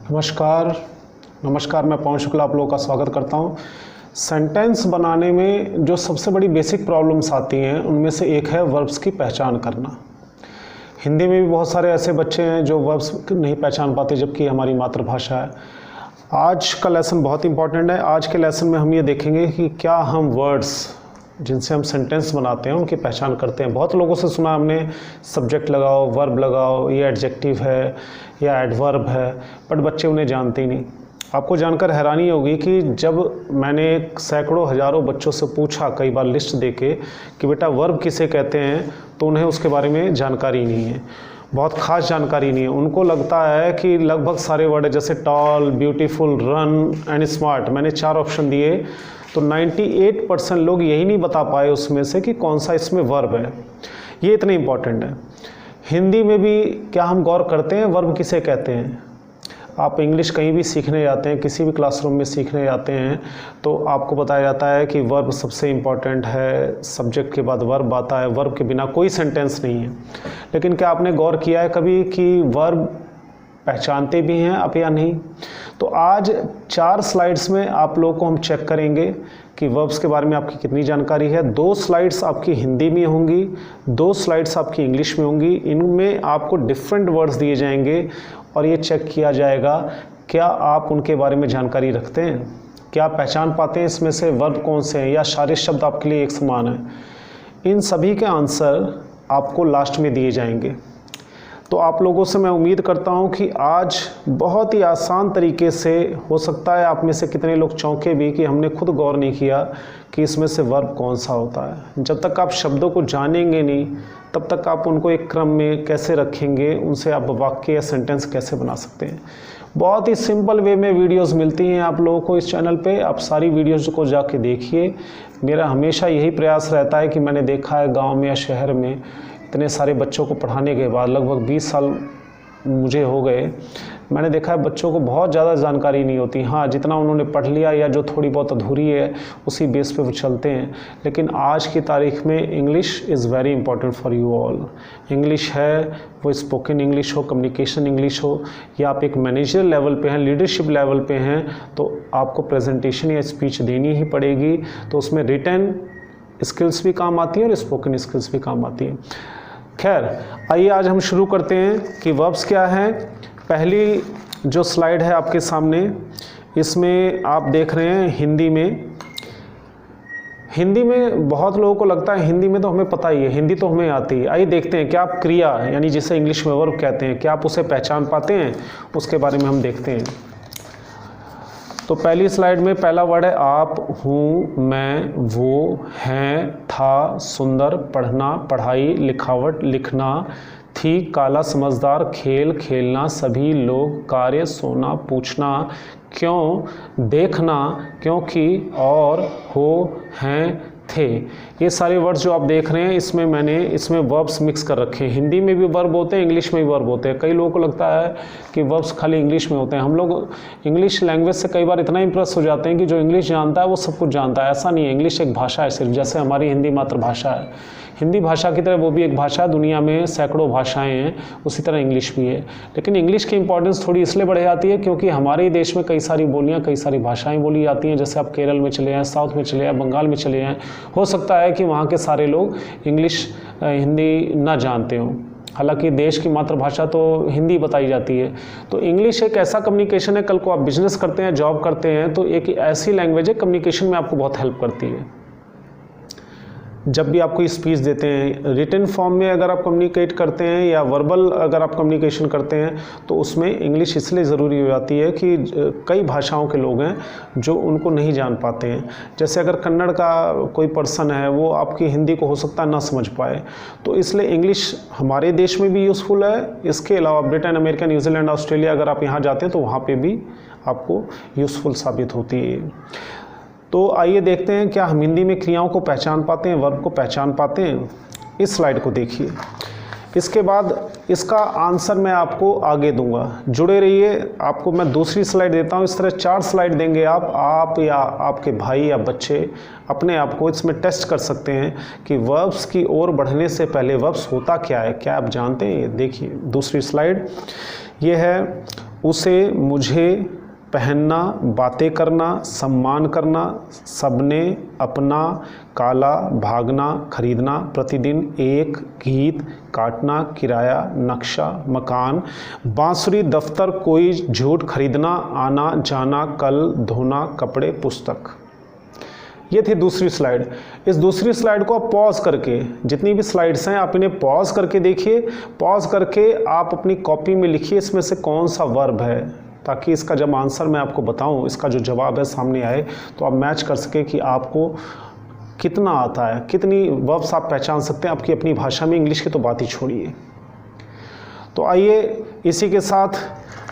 नमस्कार। मैं पवन शुक्ला आप लोगों का स्वागत करता हूं। सेंटेंस बनाने में जो सबसे बड़ी बेसिक प्रॉब्लम्स आती हैं उनमें से एक है वर्ब्स की पहचान करना। हिंदी में भी बहुत सारे ऐसे बच्चे हैं जो वर्ब्स नहीं पहचान पाते, जबकि हमारी मातृभाषा है। आज का लेसन बहुत इंपॉर्टेंट है। आज के लेसन में हम ये देखेंगे कि क्या हम वर्ड्स जिनसे हम सेंटेंस बनाते हैं उनकी पहचान करते हैं। बहुत लोगों से सुना हमने सब्जेक्ट लगाओ, वर्ब लगाओ, ये एडजेक्टिव है या एडवर्ब है, बट बच्चे उन्हें जानते ही नहीं। आपको जानकर हैरानी होगी कि जब मैंने सैकड़ों हज़ारों बच्चों से पूछा कई बार लिस्ट देके कि बेटा वर्ब किसे कहते हैं, तो उन्हें उसके बारे में जानकारी नहीं है, बहुत ख़ास जानकारी नहीं है। उनको लगता है कि लगभग सारे वर्ड है, जैसे tall, beautiful, run and smart. मैंने 4 ऑप्शन दिए तो 98% लोग यही नहीं बता पाए उसमें से कि कौन सा इसमें वर्ब है। ये इतने इम्पॉर्टेंट है। हिंदी में भी क्या हम गौर करते हैं वर्ब किसे कहते हैं? आप इंग्लिश कहीं भी सीखने जाते हैं, किसी भी क्लासरूम में सीखने जाते हैं, तो आपको बताया जाता है कि वर्ब सबसे इम्पॉर्टेंट है, सब्जेक्ट के बाद वर्ब आता है, वर्ब के बिना कोई सेंटेंस नहीं है। लेकिन क्या आपने गौर किया है कभी कि वर्ब पहचानते भी हैं आप या नहीं? तो आज 4 स्लाइड्स में आप लोगों को हम चेक करेंगे कि वर्ब्स के बारे में आपकी कितनी जानकारी है। 2 स्लाइड्स आपकी हिंदी में होंगी, 2 स्लाइड्स आपकी इंग्लिश में होंगी। इनमें आपको डिफरेंट वर्ड्स दिए जाएंगे और ये चेक किया जाएगा क्या आप उनके बारे में जानकारी रखते हैं, क्या आप पहचान पाते हैं इसमें से वर्ब कौन से हैं या सारे शब्द आपके लिए एक समान हैं। इन सभी के आंसर आपको लास्ट में दिए जाएंगे। तो आप लोगों से मैं उम्मीद करता हूं कि आज बहुत ही आसान तरीके से, हो सकता है आप में से कितने लोग चौंके भी कि हमने खुद गौर नहीं किया कि इसमें से वर्ब कौन सा होता है। जब तक आप शब्दों को जानेंगे नहीं तब तक आप उनको एक क्रम में कैसे रखेंगे, उनसे आप वाक्य या सेंटेंस कैसे बना सकते हैं। बहुत ही सिंपल वे में वीडियोस मिलती हैं आप लोगों को इस चैनल पे। आप सारी वीडियोस को जाके देखिए। मेरा हमेशा यही प्रयास रहता है कि मैंने देखा है गाँव में या शहर में इतने सारे बच्चों को पढ़ाने के बाद, लगभग 20 साल मुझे हो गए, मैंने देखा है बच्चों को बहुत ज़्यादा जानकारी नहीं होती। हाँ, जितना उन्होंने पढ़ लिया या जो थोड़ी बहुत अधूरी है उसी बेस पे वो चलते हैं। लेकिन आज की तारीख में English is very important for you all. English है, वो स्पोकन इंग्लिश हो, कम्युनिकेशन इंग्लिश हो, या आप एक मैनेजर लेवल पे हैं, लीडरशिप लेवल पे हैं, तो आपको प्रेजेंटेशन या स्पीच देनी ही पड़ेगी। तो उसमें रिटन स्किल्स भी काम आती हैं और स्पोकन स्किल्स भी काम आती हैं। खैर, आइए आज हम शुरू करते हैं कि वर्ब्स क्या हैं। पहली जो स्लाइड है आपके सामने, इसमें आप देख रहे हैं हिंदी में बहुत लोगों को लगता है हिंदी में तो हमें पता ही है, हिंदी तो हमें आती है। आइए देखते हैं क्या आप क्रिया यानी जिसे इंग्लिश में वर्ब कहते हैं, क्या आप उसे पहचान पाते हैं, उसके बारे में हम देखते हैं। तो पहली स्लाइड में पहला वर्ड है आप, हूँ, मैं, वो, हैं, था, सुंदर, पढ़ना, पढ़ाई, लिखावट, लिखना, थी, काला, समझदार, खेल, खेलना, सभी, लोग, कार्य, सोना, पूछना, क्यों, देखना, क्योंकि, और, हो, हैं, थे। ये सारे वर्ड्स जो आप देख रहे हैं इसमें वर्ब्स मिक्स कर रखे हैं। हिंदी में भी वर्ब होते हैं, इंग्लिश में भी वर्ब होते हैं। कई लोगों को लगता है कि वर्ब्स खाली इंग्लिश में होते हैं। हम लोग इंग्लिश लैंग्वेज से कई बार इतना इंप्रेस हो जाते हैं कि जो इंग्लिश जानता है वो सब कुछ जानता है। ऐसा नहीं है। इंग्लिश एक भाषा है सिर्फ, जैसे हमारी हिंदी मातृभाषा है। हिंदी भाषा की तरह वो भी एक भाषा है, दुनिया में सैकड़ों भाषाएं हैं, उसी तरह इंग्लिश भी है। लेकिन इंग्लिश की इंपॉर्टेंस थोड़ी इसलिए बढ़ जाती है क्योंकि हमारे ही देश में कई सारी बोलियां, कई सारी भाषाएं बोली जाती हैं। जैसे आप केरल में चले जाएँ, साउथ में चले जाएँ, बंगाल में चले जाएँ, हो सकता है कि वहाँ के सारे लोग इंग्लिश हिंदी ना जानते हों। हालांकि देश की मातृभाषा तो हिंदी बताई जाती है। तो इंग्लिश एक ऐसा कम्युनिकेशन है, कल को आप बिजनेस करते हैं, जॉब करते हैं, तो एक ऐसी लैंग्वेज है कम्युनिकेशन में आपको बहुत हेल्प करती है। जब भी आपको स्पीच देते हैं, रिटन फॉर्म में अगर आप कम्युनिकेट करते हैं या वर्बल अगर आप कम्युनिकेशन करते हैं, तो उसमें इंग्लिश इसलिए ज़रूरी हो जाती है कि कई भाषाओं के लोग हैं जो उनको नहीं जान पाते हैं। जैसे अगर कन्नड़ का कोई पर्सन है, वो आपकी हिंदी को हो सकता है ना समझ पाए, तो इसलिए इंग्लिश हमारे देश में भी यूज़फुल है। इसके अलावा ब्रिटेन, अमेरिका, न्यूजीलैंड, ऑस्ट्रेलिया अगर आप यहाँ जाते हैं तो वहाँ पर भी आपको यूज़फुल साबित होती है। तो आइए देखते हैं क्या हम हिंदी में क्रियाओं को पहचान पाते हैं, वर्ब को पहचान पाते हैं। इस स्लाइड को देखिए। इसके बाद इसका आंसर मैं आपको आगे दूंगा, जुड़े रहिए। आपको मैं दूसरी स्लाइड देता हूं। इस तरह 4 स्लाइड देंगे आप या आपके भाई या बच्चे अपने आप को इसमें टेस्ट कर सकते हैं कि वर्ब्स की ओर बढ़ने से पहले वर्ब्स होता क्या है, क्या आप जानते हैं? देखिए दूसरी स्लाइड ये है उसे, मुझे, पहनना, बातें करना, सम्मान करना, सबने, अपना, काला, भागना, खरीदना, प्रतिदिन, एक, गीत, काटना, किराया, नक्शा, मकान, बांसुरी, दफ्तर, कोई, झूठ, खरीदना, आना जाना, कल, धोना, कपड़े, पुस्तक। ये थी दूसरी स्लाइड। इस दूसरी स्लाइड को आप पॉज करके, जितनी भी स्लाइड्स हैं आप इन्हें पॉज करके देखिए। पॉज करके आप अपनी कॉपी में लिखिए इसमें से कौन सा वर्ब है, ताकि इसका जब आंसर मैं आपको बताऊं, इसका जो जवाब है सामने आए, तो आप मैच कर सके कि आपको कितना आता है, कितनी वर्ब्स आप पहचान सकते हैं आपकी अपनी भाषा में। इंग्लिश की तो बात ही छोड़िए। तो आइए इसी के साथ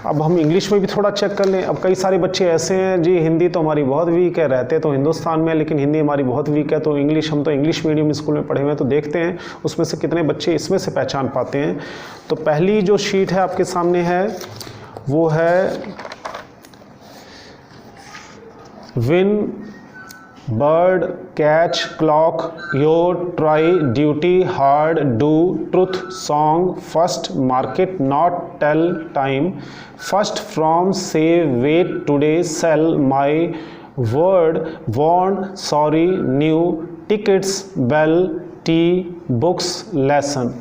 अब हम इंग्लिश में भी थोड़ा चेक कर लें। अब कई सारे बच्चे ऐसे हैं जी, हिंदी तो हमारी बहुत वीक है, रहते तो हिंदुस्तान में, लेकिन हिंदी हमारी बहुत वीक है, तो इंग्लिश, हम तो इंग्लिश मीडियम स्कूल में पढ़े हुए हैं, तो देखते हैं उसमें से कितने बच्चे इसमें से पहचान पाते हैं। तो पहली जो शीट है आपके सामने है वो है win, bird, catch, clock, your, try, duty, hard, do, truth, song, first, market, not, tell, time, first, from, save, wait, today, sell, my, word, want, sorry, new, tickets, bell, tea, books, lesson.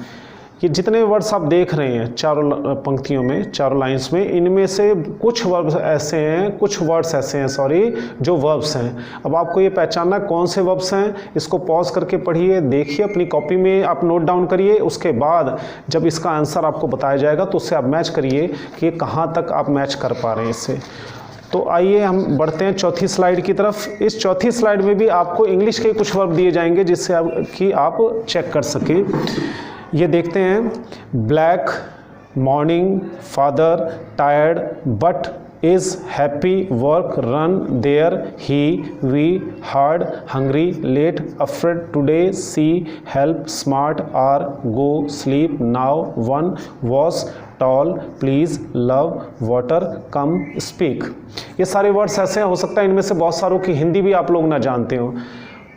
ये जितने words आप देख रहे हैं चारों पंक्तियों में, चारों लाइंस में, इनमें से कुछ वर्ड्स ऐसे हैं, कुछ वर्ड्स ऐसे हैं जो वर्ब्स हैं। अब आपको ये पहचानना कौन से वर्ब्स हैं। इसको पॉज करके पढ़िए, देखिए, अपनी कॉपी में आप नोट डाउन करिए। उसके बाद जब इसका आंसर आपको बताया जाएगा तो उससे आप मैच करिए कि कहाँ तक आप मैच कर पा रहे हैं इससे। तो आइए हम बढ़ते हैं चौथी स्लाइड की तरफ। इस चौथी स्लाइड में भी आपको इंग्लिश के कुछ वर्ब दिए जाएंगे जिससे आप चेक कर सकें। ये देखते हैं, black, morning, father, tired, but, is, happy, work, run, there, he, we, hard, hungry, late, afraid, today, see, help, smart, are, go, sleep, now, one, was, tall, please, love, water, come, speak. ये सारे words ऐसे हो सकता है इनमें से बहुत सारों की हिंदी भी आप लोग ना जानते हो,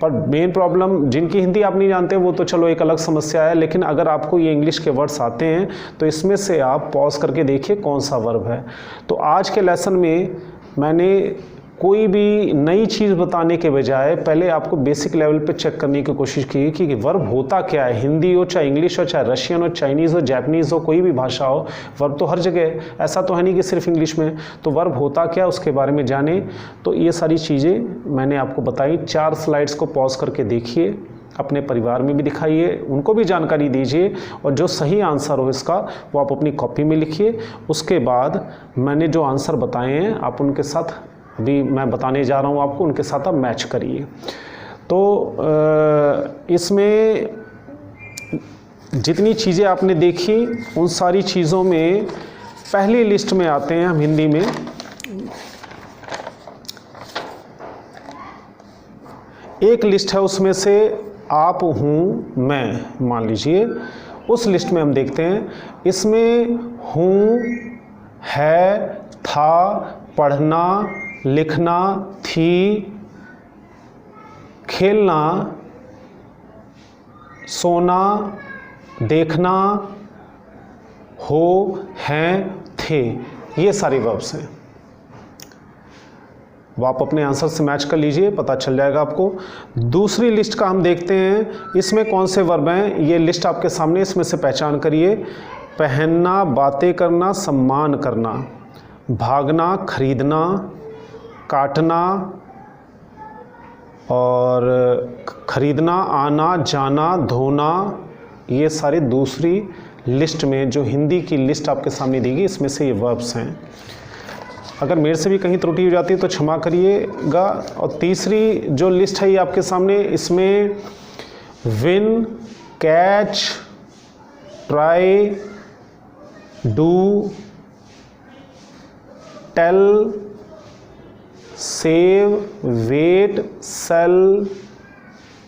पर मेन प्रॉब्लम जिनकी हिंदी आप नहीं जानते वो तो चलो एक अलग समस्या है, लेकिन अगर आपको ये इंग्लिश के वर्ड्स आते हैं तो इसमें से आप पॉज करके देखिए कौन सा वर्ब है। तो आज के लेसन में मैंने कोई भी नई चीज़ बताने के बजाय पहले आपको बेसिक लेवल पे चेक करने की कोशिश की कि वर्ब होता क्या है। हिंदी हो, चाहे इंग्लिश हो, चाहे रशियन हो, चाइनीज़ हो, जापानीज़ हो, कोई भी भाषा हो, वर्ब तो हर जगह है। ऐसा तो है नहीं कि सिर्फ इंग्लिश में। तो वर्ब होता क्या, उसके बारे में जाने। तो ये सारी चीज़ें मैंने आपको बताई। 4 स्लाइड्स को पॉज करके देखिए, अपने परिवार में भी दिखाइए, उनको भी जानकारी दीजिए, और जो सही आंसर हो इसका वो आप अपनी कॉपी में लिखिए। उसके बाद मैंने जो आंसर बताए हैं आप उनके साथ, अभी मैं बताने जा रहा हूँ आपको, उनके साथ आप मैच करिए। तो इसमें जितनी चीज़ें आपने देखी उन सारी चीज़ों में पहली लिस्ट में आते हैं हम हिंदी में। एक लिस्ट है, उसमें से आप, हूँ, मैं, मान लीजिए, उस लिस्ट में हम देखते हैं। इसमें हूँ, है, था, पढ़ना, लिखना, थी, खेलना, सोना, देखना, हो, हैं, थे, ये सारे वर्ब्स हैं। वो आप अपने आंसर से मैच कर लीजिए, पता चल जाएगा आपको। दूसरी लिस्ट का हम देखते हैं, इसमें कौन से वर्ब हैं। ये लिस्ट आपके सामने, इसमें से पहचान करिए। पहनना, बातें करना, सम्मान करना, भागना, खरीदना, काटना और खरीदना, आना, जाना, धोना, ये सारे दूसरी लिस्ट में, जो हिंदी की लिस्ट आपके सामने दी गई, इसमें से ये वर्ब्स हैं। अगर मेरे से भी कहीं त्रुटि हो जाती है तो क्षमा करिएगा। और तीसरी जो लिस्ट है ये आपके सामने, इसमें win, catch, try, do, tell, save, wait, sell,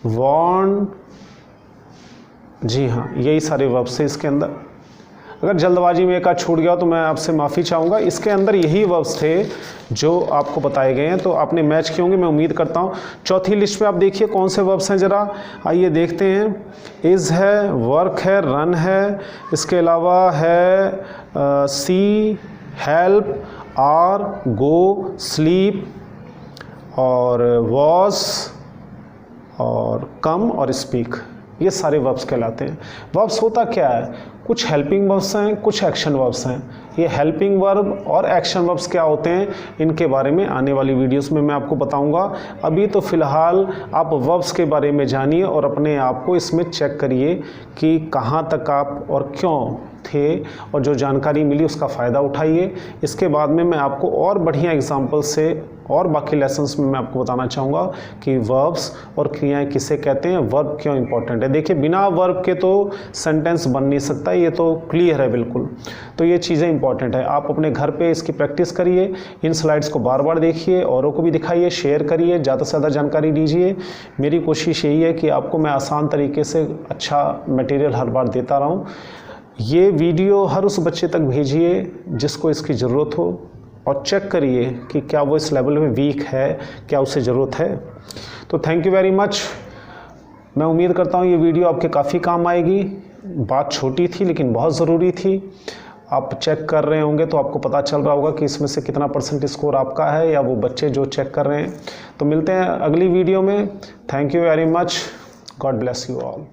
want, जी हाँ, यही सारे वर्ब्स हैं इसके अंदर। अगर जल्दबाजी में एक आध छूट गया तो मैं आपसे माफ़ी चाहूँगा। इसके अंदर यही वर्ब्स थे जो आपको बताए गए हैं, तो आपने मैच किए होंगे मैं उम्मीद करता हूँ। चौथी लिस्ट पे आप देखिए कौन से वर्ब्स हैं ज़रा, आइए देखते हैं। इज़ है, वर्क है, रन है, इसके अलावा है सी, हेल्प, आर, गो, स्लीप और वॉज और कम और स्पीक, ये सारे वर्ब्स कहलाते हैं। वर्ब्स होता क्या है, कुछ हेल्पिंग वर्ब्स हैं, कुछ एक्शन वर्ब्स हैं। ये हेल्पिंग वर्ब और एक्शन वर्ब्स क्या होते हैं, इनके बारे में आने वाली वीडियोस में मैं आपको बताऊंगा। अभी तो फ़िलहाल आप वर्ब्स के बारे में जानिए और अपने आप को इसमें चेक करिए कि कहाँ तक आप और क्यों थे, और जो जानकारी मिली उसका फ़ायदा उठाइए। इसके बाद में मैं आपको और बढ़िया एग्जाम्पल से और बाकी लेसन्स में मैं आपको बताना चाहूँगा कि वर्ब्स और क्रियाएं किसे कहते हैं, वर्ब क्यों इंपॉर्टेंट है। देखिए, बिना वर्ब के तो सेंटेंस बन नहीं सकता, ये तो क्लियर है बिल्कुल। तो ये चीज़ें इंपॉर्टेंट है। आप अपने घर पे इसकी प्रैक्टिस करिए, इन स्लाइड्स को बार बार देखिए, औरों को भी दिखाइए, शेयर करिए, ज़्यादा से ज़्यादा जानकारी दीजिए। मेरी कोशिश यही है कि आपको मैं आसान तरीके से अच्छा मटेरियल हर बार देता रहूँ। ये वीडियो हर उस बच्चे तक भेजिए जिसको इसकी ज़रूरत हो, और चेक करिए कि क्या वो इस लेवल में वीक है, क्या उसे ज़रूरत है। तो थैंक यू वेरी मच। मैं उम्मीद करता हूँ ये वीडियो आपके काफ़ी काम आएगी। बात छोटी थी लेकिन बहुत ज़रूरी थी। आप चेक कर रहे होंगे तो आपको पता चल रहा होगा कि इसमें से कितना % स्कोर आपका है या वो बच्चे जो चेक कर रहे हैं। तो मिलते हैं अगली वीडियो में। Thank you very much. God bless you all.